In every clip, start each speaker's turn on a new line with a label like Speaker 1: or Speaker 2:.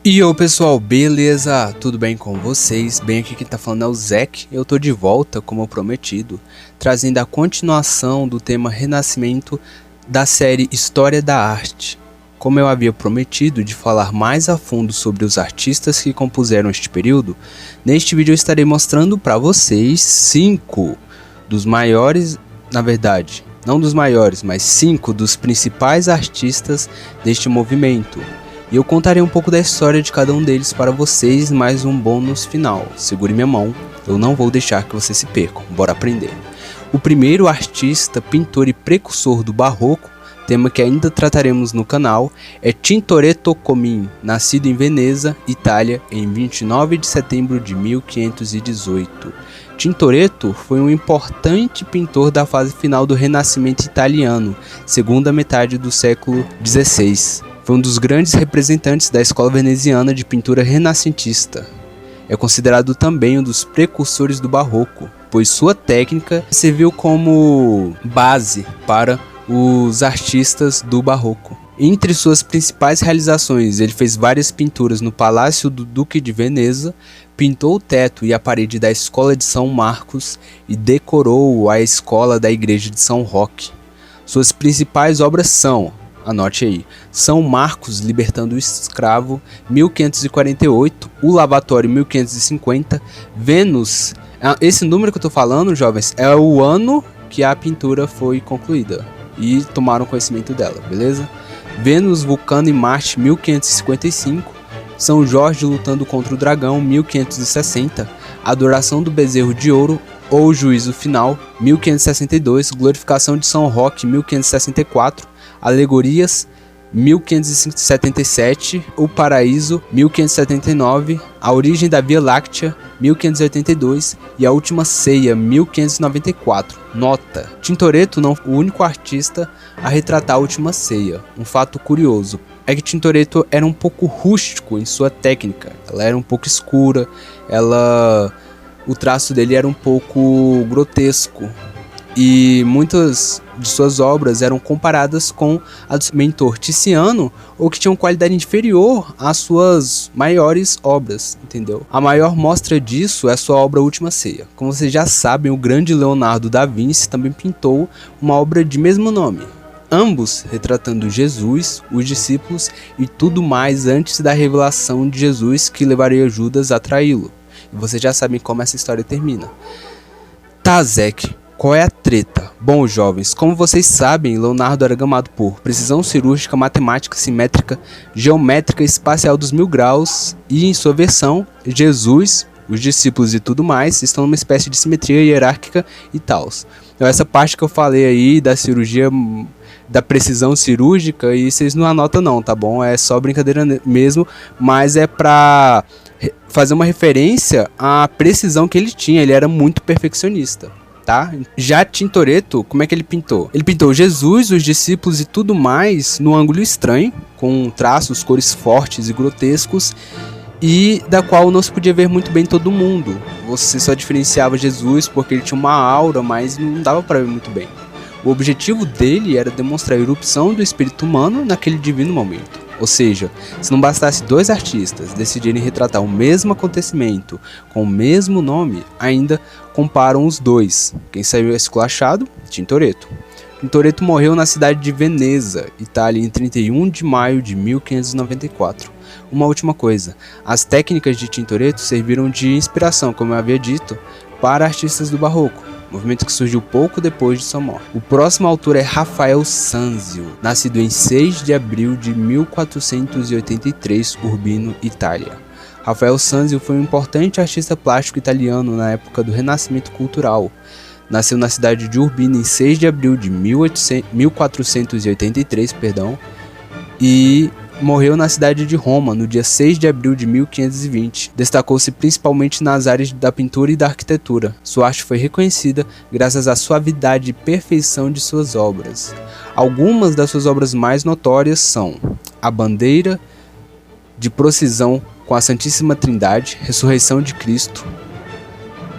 Speaker 1: E ô pessoal, beleza? Tudo bem com vocês? Bem, aqui quem tá falando é o Zek. Eu tô de volta, como prometido, trazendo a continuação do tema Renascimento da série História da Arte. Como eu havia prometido de falar mais a fundo sobre os artistas que compuseram este período, neste vídeo eu estarei mostrando para vocês 5 dos maiores, na verdade, não dos maiores, mas 5 dos principais artistas deste movimento. E eu contarei um pouco da história de cada um deles para vocês, mais um bônus final. Segure minha mão, eu não vou deixar que vocês se percam, bora aprender. O primeiro artista, pintor e precursor do barroco, tema que ainda trataremos no canal, é Tintoretto Comìn, nascido em Veneza, Itália, em 29 de setembro de 1518. Tintoretto foi um importante pintor da fase final do Renascimento italiano, segunda metade do século XVI. Foi um dos grandes representantes da escola veneziana de pintura renascentista. É considerado também um dos precursores do barroco, pois sua técnica serviu como base para os artistas do barroco. Entre suas principais realizações, ele fez várias pinturas no Palácio do Duque de Veneza, pintou o teto e a parede da Escola de São Marcos e decorou a escola da Igreja de São Roque. Suas principais obras são, anote aí, São Marcos libertando o escravo, 1548, o Lavatório, 1550, Vênus. Esse número que eu tô falando, jovens, é o ano que a pintura foi concluída e tomaram conhecimento dela, beleza? Vênus, Vulcano e Marte, 1555, São Jorge lutando contra o dragão, 1560, Adoração do Bezerro de Ouro ou Juízo Final, 1562, Glorificação de São Roque, 1564, Alegorias, 1577, O Paraíso, 1579, A Origem da Via Láctea, 1582 e A Última Ceia, 1594. Nota: Tintoretto não foi o único artista a retratar a Última Ceia. Um fato curioso é que Tintoretto era um pouco rústico em sua técnica. Ela era um pouco escura, o traço dele era um pouco grotesco. E muitas de suas obras eram comparadas com a do mentor Tiziano, ou que tinham qualidade inferior às suas maiores obras, entendeu? A maior mostra disso é a sua obra Última Ceia. Como vocês já sabem, o grande Leonardo da Vinci também pintou uma obra de mesmo nome, ambos retratando Jesus, os discípulos e tudo mais antes da revelação de Jesus que levaria Judas a traí-lo. E vocês já sabem como essa história termina. Tá, Zek, qual é a treta? Bom, jovens, como vocês sabem, Leonardo era gamado por precisão cirúrgica, matemática, simétrica, geométrica espacial dos 1000 graus e, em sua versão, Jesus, os discípulos e tudo mais estão numa espécie de simetria hierárquica e tal. Então, essa parte que eu falei aí da cirurgia, da precisão cirúrgica, e vocês não anotam não, tá bom? É só brincadeira mesmo, mas é pra fazer uma referência à precisão que ele tinha, ele era muito perfeccionista. Tá? Já Tintoretto, como é que ele pintou? Ele pintou Jesus, os discípulos e tudo mais no ângulo estranho, com traços, cores fortes e grotescos, e da qual não se podia ver muito bem todo mundo. Você só diferenciava Jesus porque ele tinha uma aura, mas não dava para ver muito bem. O objetivo dele era demonstrar a irrupção do espírito humano naquele divino momento. Ou seja, se não bastasse dois artistas decidirem retratar o mesmo acontecimento com o mesmo nome, ainda comparam os dois. Quem saiu esculachado? Tintoretto. Tintoretto morreu na cidade de Veneza, Itália, em 31 de maio de 1594. Uma última coisa, as técnicas de Tintoretto serviram de inspiração, como eu havia dito, para artistas do barroco, movimento que surgiu pouco depois de sua morte. O próximo autor é Rafael Sanzio, nascido em 6 de abril de 1483, Urbino, Itália. Rafael Sanzio foi um importante artista plástico italiano na época do Renascimento Cultural. Nasceu na cidade de Urbino em 6 de abril de 1483, e morreu na cidade de Roma no dia 6 de abril de 1520. Destacou-se principalmente nas áreas da pintura e da arquitetura. Sua arte foi reconhecida graças à suavidade e perfeição de suas obras. Algumas das suas obras mais notórias são A Bandeira de Procissão com a Santíssima Trindade, Ressurreição de Cristo,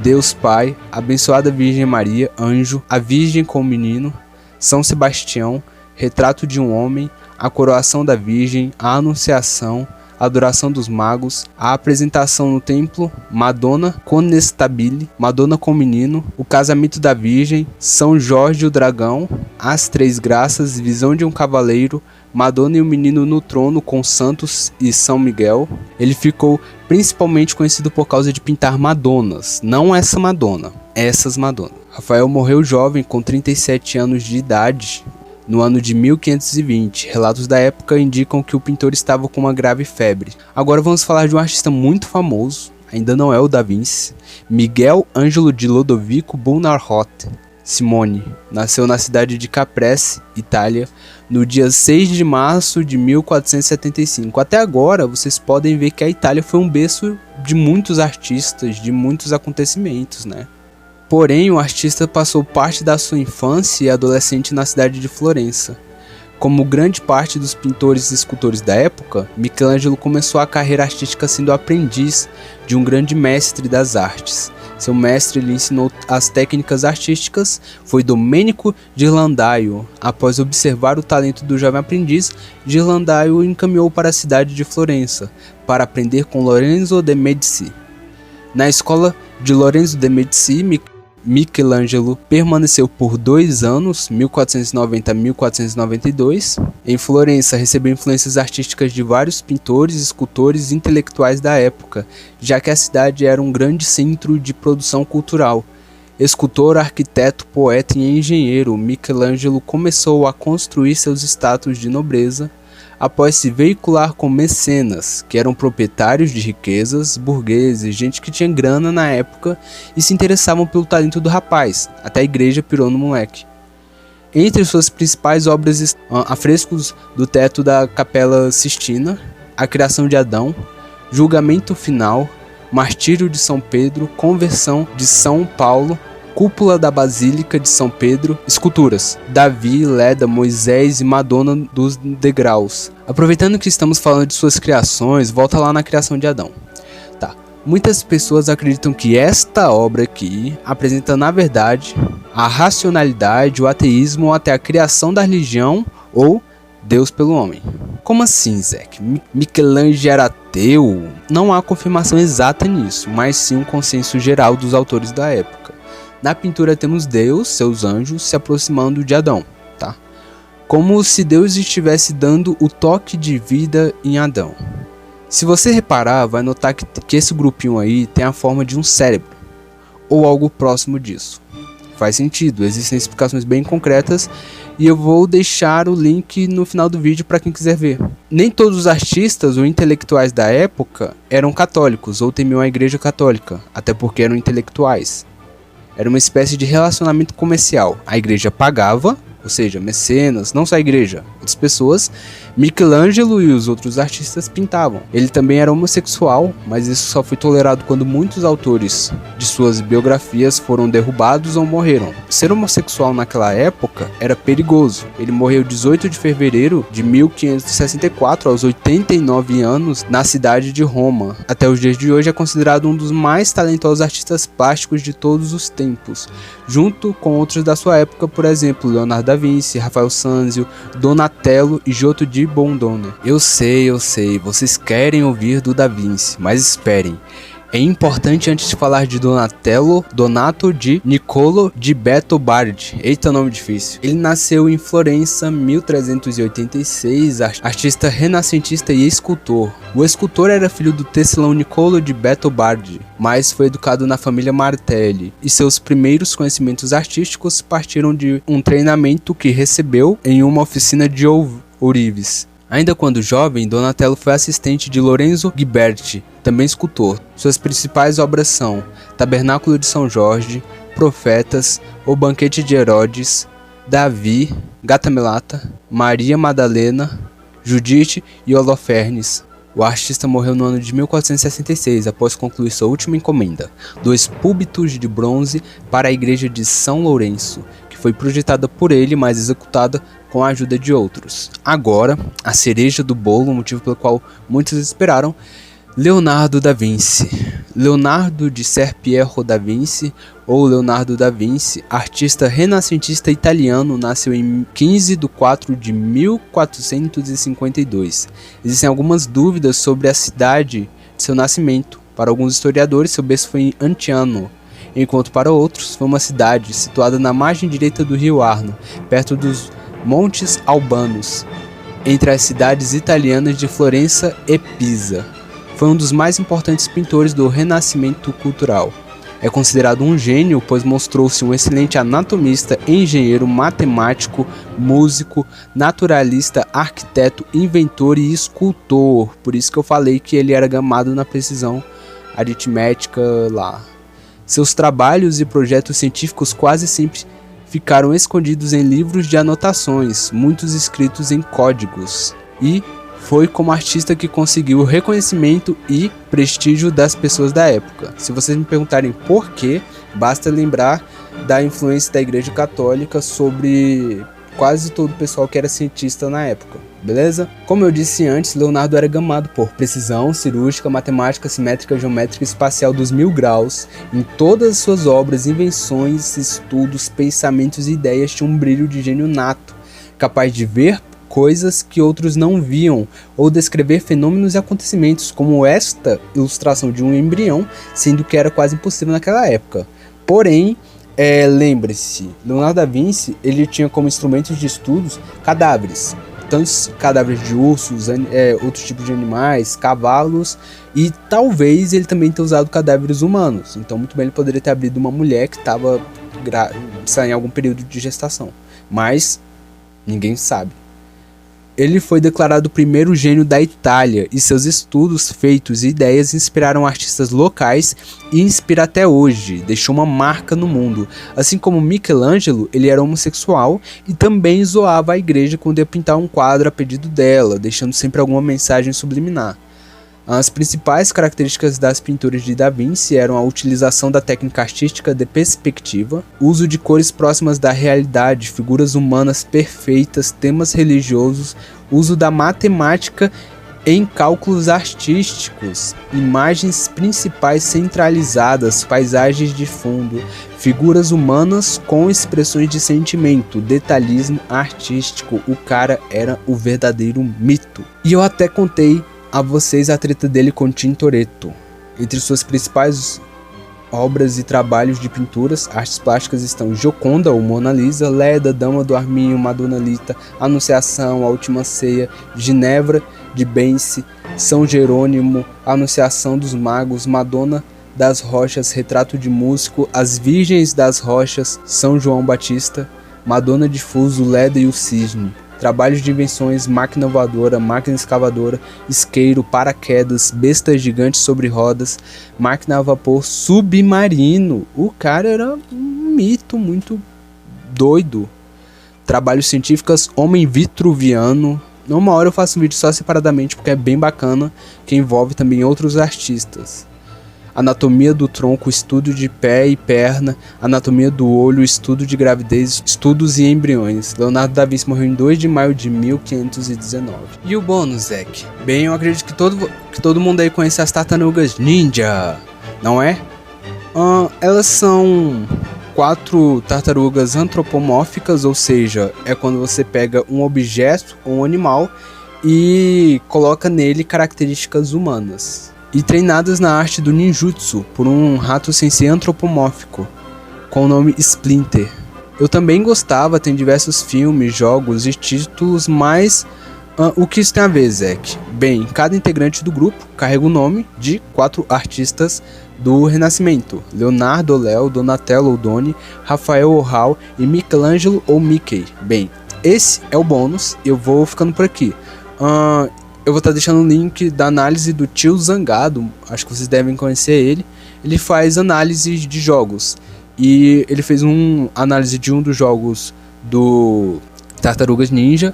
Speaker 1: Deus Pai, Abençoada Virgem Maria, Anjo, A Virgem com o Menino, São Sebastião, Retrato de um Homem, A Coroação da Virgem, A Anunciação, Adoração dos Magos, A Apresentação no Templo, Madonna Conestabile, Madonna com Menino, O Casamento da Virgem, São Jorge o Dragão, As Três Graças, Visão de um Cavaleiro, Madonna e o Menino no Trono com Santos e São Miguel. Ele ficou principalmente conhecido por causa de pintar Madonas, não essa Madonna, essas Madonas. Rafael morreu jovem, com 37 anos de idade, no ano de 1520. Relatos da época indicam que o pintor estava com uma grave febre. Agora vamos falar de um artista muito famoso, ainda não é o Da Vinci, Miguel Ângelo de Lodovico Buonarroti Simone. Nasceu na cidade de Caprese, Itália, no dia 6 de março de 1475. Até agora, vocês podem ver que a Itália foi um berço de muitos artistas, de muitos acontecimentos, né? Porém, o artista passou parte da sua infância e adolescente na cidade de Florença. Como grande parte dos pintores e escultores da época, Michelangelo começou a carreira artística sendo aprendiz de um grande mestre das artes. Seu mestre lhe ensinou as técnicas artísticas foi Domenico Ghirlandaio. Após observar o talento do jovem aprendiz, Ghirlandaio o encaminhou para a cidade de Florença para aprender com Lorenzo de Medici. Na escola de Lorenzo de Medici, Michelangelo permaneceu por 2 anos, 1490 a 1492. Em Florença, recebeu influências artísticas de vários pintores, escultores e intelectuais da época, já que a cidade era um grande centro de produção cultural. Escultor, arquiteto, poeta e engenheiro, Michelangelo começou a construir seus status de nobreza após se veicular com mecenas, que eram proprietários de riquezas, burgueses, gente que tinha grana na época e se interessavam pelo talento do rapaz. Até a igreja pirou no moleque. Entre suas principais obras estão afrescos do teto da Capela Sistina, A Criação de Adão, Julgamento Final, Martírio de São Pedro, Conversão de São Paulo, Cúpula da Basílica de São Pedro, esculturas, Davi, Leda, Moisés e Madonna dos Degraus. Aproveitando que estamos falando de suas criações, volta lá na Criação de Adão. Tá. Muitas pessoas acreditam que esta obra aqui apresenta, na verdade, a racionalidade, o ateísmo ou até a criação da religião ou Deus pelo homem. Como assim, Zeke? Michelangelo era ateu? Não há confirmação exata nisso, mas sim um consenso geral dos autores da época. Na pintura temos Deus, seus anjos, se aproximando de Adão, tá? Como se Deus estivesse dando o toque de vida em Adão. Se você reparar, vai notar que esse grupinho aí tem a forma de um cérebro, ou algo próximo disso. Faz sentido, existem explicações bem concretas e eu vou deixar o link no final do vídeo para quem quiser ver. Nem todos os artistas ou intelectuais da época eram católicos ou temiam a igreja católica, até porque eram intelectuais. Era uma espécie de relacionamento comercial. A igreja pagava, ou seja, mecenas, não só a igreja, outras pessoas. Michelangelo e os outros artistas pintavam. Ele também era homossexual, mas isso só foi tolerado quando muitos autores de suas biografias foram derrubados ou morreram. Ser homossexual naquela época era perigoso. Ele morreu 18 de fevereiro de 1564, aos 89 anos, na cidade de Roma. Até os dias de hoje é considerado um dos mais talentosos artistas plásticos de todos os tempos, junto com outros da sua época, por exemplo, Leonardo da Vinci, Rafael Sanzio, Donatello e Giotto di Bondone. Eu sei, vocês querem ouvir do Da Vinci, mas esperem. É importante antes de falar de Donatello, Donato di Niccolo di Beto Bardi. Eita, nome difícil. Ele nasceu em Florença, 1386, artista renascentista e escultor. O escultor era filho do tecelão Niccolo di Beto Bardi, mas foi educado na família Martelli, e seus primeiros conhecimentos artísticos partiram de um treinamento que recebeu em uma oficina de ourives. Ainda quando jovem, Donatello foi assistente de Lorenzo Ghiberti, também escultor. Suas principais obras são Tabernáculo de São Jorge, Profetas, O Banquete de Herodes, Davi, Gata Melata, Maria Madalena, Judite e Holofernes. O artista morreu no ano de 1466, após concluir sua última encomenda, 2 púlpitos de bronze para a igreja de São Lourenço, que foi projetada por ele, mas executada com a ajuda de outros. Agora, a cereja do bolo, o motivo pelo qual muitos esperaram, Leonardo da Vinci. Leonardo de Ser Piero da Vinci, ou Leonardo da Vinci, artista renascentista italiano, nasceu em 15 de 4 de 1452. Existem algumas dúvidas sobre a cidade de seu nascimento. Para alguns historiadores, seu berço foi em Antiano, enquanto para outros foi uma cidade situada na margem direita do rio Arno, perto dos Montes Albanos, entre as cidades italianas de Florença e Pisa. Foi um dos mais importantes pintores do Renascimento cultural. É considerado um gênio, pois mostrou-se um excelente anatomista, engenheiro, matemático, músico, naturalista, arquiteto, inventor e escultor. Por isso que eu falei que ele era gamado na precisão aritmética lá. Seus trabalhos e projetos científicos quase sempre ficaram escondidos em livros de anotações, muitos escritos em códigos. E foi como artista que conseguiu o reconhecimento e prestígio das pessoas da época. Se vocês me perguntarem por quê, basta lembrar da influência da Igreja Católica sobre quase todo o pessoal que era cientista na época, beleza? Como eu disse antes, Leonardo era gamado por precisão cirúrgica, matemática, simétrica, geométrica e espacial dos 1000 graus. Em todas as suas obras, invenções, estudos, pensamentos e ideias tinham um brilho de gênio nato, capaz de ver coisas que outros não viam, ou descrever fenômenos e acontecimentos, como esta ilustração de um embrião, sendo que era quase impossível naquela época. Porém, lembre-se, Leonardo da Vinci ele tinha como instrumentos de estudos cadáveres, tantos cadáveres de ursos, outros tipos de animais, cavalos, e talvez ele também tenha usado cadáveres humanos. Então muito bem ele poderia ter abrido uma mulher que estava em algum período de gestação, mas ninguém sabe. Ele foi declarado o primeiro gênio da Itália e seus estudos, feitos e ideias inspiraram artistas locais e inspira até hoje, deixou uma marca no mundo. Assim como Michelangelo, ele era homossexual e também zoava a igreja quando ia pintar um quadro a pedido dela, deixando sempre alguma mensagem subliminar. As principais características das pinturas de Da Vinci eram a utilização da técnica artística de perspectiva, uso de cores próximas da realidade, figuras humanas perfeitas, temas religiosos, uso da matemática em cálculos artísticos, imagens principais centralizadas, paisagens de fundo, figuras humanas com expressões de sentimento, detalhismo artístico. O cara era o verdadeiro mito. E eu até contei a vocês a treta dele com Tintoretto. Entre suas principais obras e trabalhos de pinturas, artes plásticas estão Gioconda, ou Mona Lisa, Leda, Dama do Arminho, Madonna Lita, Anunciação, A Última Ceia, Ginevra de Bence, São Jerônimo, Anunciação dos Magos, Madonna das Rochas, Retrato de Músico, As Virgens das Rochas, São João Batista, Madonna Difuso, Leda e o Cisne. Trabalhos de invenções, máquina voadora, máquina escavadora, isqueiro, paraquedas, besta gigante sobre rodas, máquina a vapor, submarino. O cara era um mito muito doido. Trabalhos científicos, homem vitruviano. Uma hora eu faço um vídeo só separadamente porque é bem bacana, que envolve também outros artistas. Anatomia do tronco, estudo de pé e perna, anatomia do olho, estudo de gravidez, estudos e embriões. Leonardo da Vinci morreu em 2 de maio de 1519. E o bônus, Zeke? Bem, eu acredito que todo mundo aí conhece as tartarugas ninja, não é? Elas são 4 tartarugas antropomórficas, ou seja, é quando você pega um objeto ou um animal e coloca nele características humanas. E treinadas na arte do ninjutsu por um rato sensei antropomórfico, com o nome Splinter. Eu também gostava, tem diversos filmes, jogos e títulos, mas o que isso tem a ver, Zeke? Bem, cada integrante do grupo carrega o nome de 4 artistas do Renascimento: Leonardo ou Léo, Donatello ou Doni, Rafael ou Hal e Michelangelo ou Mickey. Bem, esse é o bônus, eu vou ficando por aqui. Eu vou estar deixando o link da análise do Tio Zangado, acho que vocês devem conhecer ele. Ele faz análise de jogos, e ele fez uma análise de um dos jogos do Tartarugas Ninja,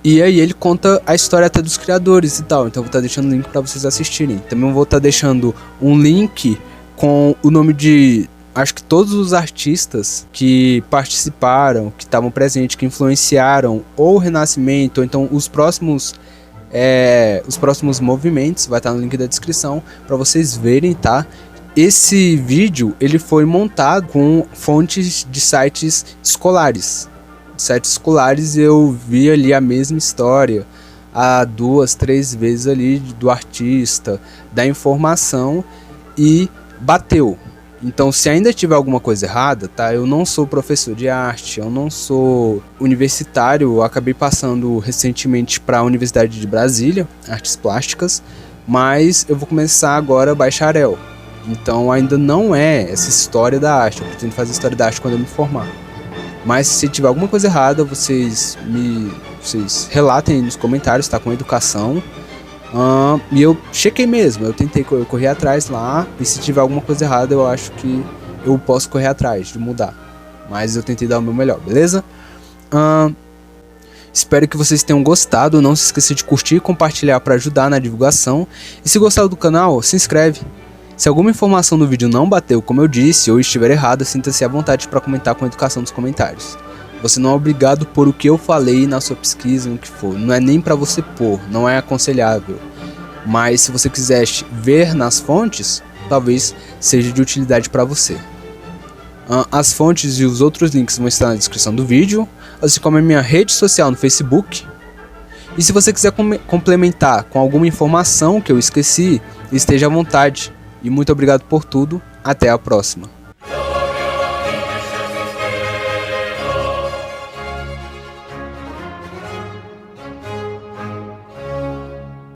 Speaker 1: e aí ele conta a história até dos criadores e tal, então eu vou estar deixando o link para vocês assistirem. Também vou estar deixando um link com o nome de, acho que todos os artistas que participaram, que estavam presentes, que influenciaram ou o Renascimento, ou então os próximos movimentos, vai estar no link da descrição para vocês verem, tá? esse vídeo ele foi montado com fontes de sites escolares. Eu vi ali a mesma história a 2, 3 vezes ali do artista, da informação, e bateu. Então, se ainda tiver alguma coisa errada, tá? Eu não sou professor de arte, eu não sou universitário, eu acabei passando recentemente para a Universidade de Brasília, Artes Plásticas, mas eu vou começar agora bacharel. Então ainda não é essa história da arte, eu pretendo fazer história da arte quando eu me formar. Mas se tiver alguma coisa errada, vocês relatem nos comentários, tá? Com educação. E eu chequei mesmo, eu correr atrás lá, e se tiver alguma coisa errada, eu acho que eu posso correr atrás de mudar. Mas eu tentei dar o meu melhor, beleza? Espero que vocês tenham gostado, não se esqueça de curtir e compartilhar para ajudar na divulgação. E se gostar do canal, se inscreve. Se alguma informação no vídeo não bateu como eu disse ou estiver errada, sinta-se à vontade para comentar com educação nos comentários. Você não é obrigado por o que eu falei na sua pesquisa, no que for. Não é nem para você pôr, não é aconselhável. Mas se você quiser ver nas fontes, talvez seja de utilidade para você. As fontes e os outros links vão estar na descrição do vídeo, assim como a minha rede social no Facebook. E se você quiser complementar com alguma informação que eu esqueci, esteja à vontade. E muito obrigado por tudo, até a próxima.